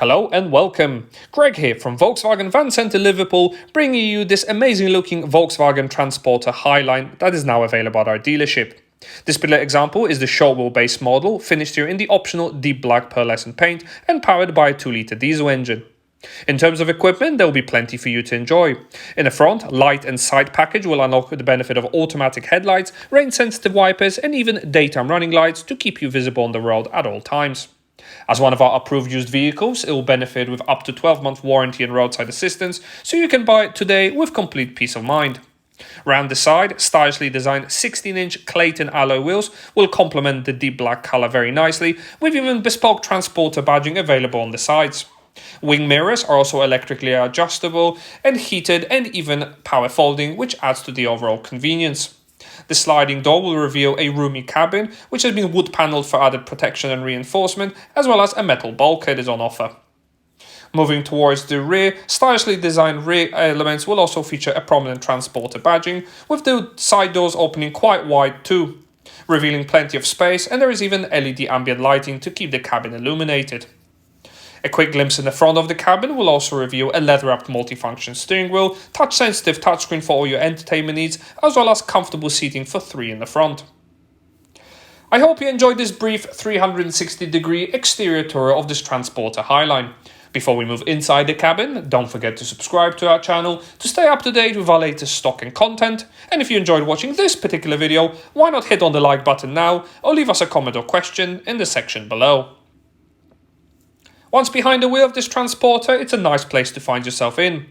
Hello and welcome. Greg here from Volkswagen Van Centre Liverpool, bringing you this amazing looking Volkswagen Transporter Highline that is now available at our dealership. This particular example is the short wheelbase model, finished here in the optional deep black pearlescent paint and powered by a 2-litre diesel engine. In terms of equipment, there will be plenty for you to enjoy. In the front, light and side package will unlock the benefit of automatic headlights, rain-sensitive wipers and even daytime running lights to keep you visible on the road at all times. As one of our approved used vehicles, it will benefit with up to 12-month warranty and roadside assistance, so you can buy it today with complete peace of mind. Round the side, stylishly designed 16-inch Clayton alloy wheels will complement the deep black colour very nicely, with even bespoke transporter badging available on the sides. Wing mirrors are also electrically adjustable and heated and even power folding, which adds to the overall convenience. The sliding door will reveal a roomy cabin, which has been wood panelled for added protection and reinforcement, as well as a metal bulkhead is on offer. Moving towards the rear, stylishly designed rear elements will also feature a prominent transporter badging, with the side doors opening quite wide too, revealing plenty of space, and there is even LED ambient lighting to keep the cabin illuminated. A quick glimpse in the front of the cabin will also reveal a leather-wrapped multifunction steering wheel, touch-sensitive touchscreen for all your entertainment needs, as well as comfortable seating for 3 in the front. I hope you enjoyed this brief 360-degree exterior tour of this Transporter Highline. Before we move inside the cabin, don't forget to subscribe to our channel to stay up to date with our latest stock and content. And if you enjoyed watching this particular video, why not hit on the like button now or leave us a comment or question in the section below. Once behind the wheel of this Transporter, it's a nice place to find yourself in.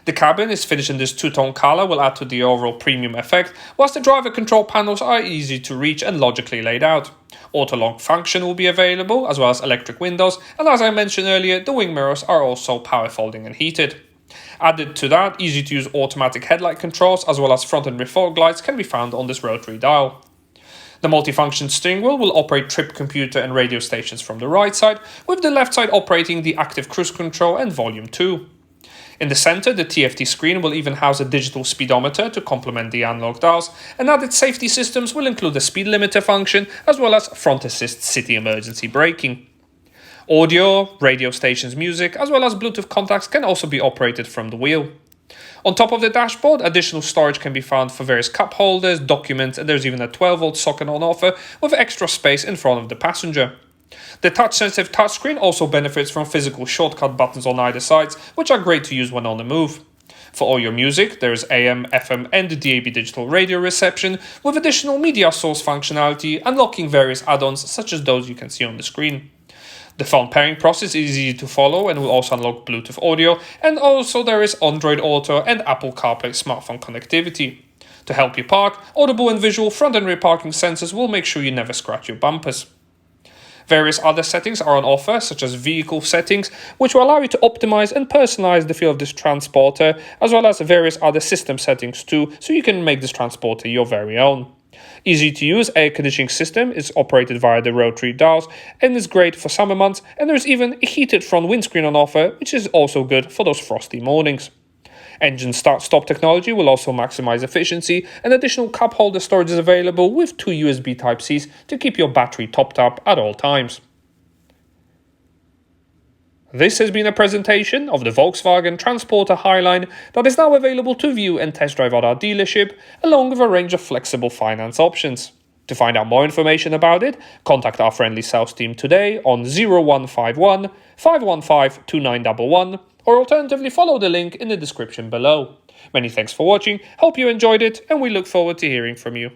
The cabin is finished in this two-tone colour, will add to the overall premium effect, whilst the driver control panels are easy to reach and logically laid out. Auto-lock function will be available, as well as electric windows, and as I mentioned earlier, the wing mirrors are also power folding and heated. Added to that, easy-to-use automatic headlight controls, as well as front and rear fog lights can be found on this rotary dial. The multifunction steering wheel will operate trip computer and radio stations from the right side, with the left side operating the active cruise control and volume 2. In the center, the TFT screen will even house a digital speedometer to complement the analog dials, and added safety systems will include a speed limiter function as well as front assist city emergency braking. Audio, radio stations, music, as well as Bluetooth contacts can also be operated from the wheel. On top of the dashboard, additional storage can be found for various cup holders, documents, and there's even a 12-volt socket on offer with extra space in front of the passenger. The touch-sensitive touchscreen also benefits from physical shortcut buttons on either sides, which are great to use when on the move. For all your music, there is AM, FM, and DAB digital radio reception, with additional media source functionality, unlocking various add-ons such as those you can see on the screen. The phone pairing process is easy to follow and will also unlock Bluetooth audio, and also there is Android Auto and Apple CarPlay smartphone connectivity. To help you park, audible and visual front and rear parking sensors will make sure you never scratch your bumpers. Various other settings are on offer, such as vehicle settings, which will allow you to optimize and personalize the feel of this Transporter, as well as various other system settings too, so you can make this Transporter your very own. Easy to use air conditioning system is operated via the rotary dials and is great for summer months, and there's even a heated front windscreen on offer, which is also good for those frosty mornings. Engine start-stop technology will also maximize efficiency, and additional cup holder storage is available with 2 USB Type-Cs to keep your battery topped up at all times. This has been a presentation of the Volkswagen Transporter Highline that is now available to view and test drive at our dealership, along with a range of flexible finance options. To find out more information about it, contact our friendly sales team today on 0151 515 2911, or alternatively follow the link in the description below. Many thanks for watching, hope you enjoyed it, and we look forward to hearing from you.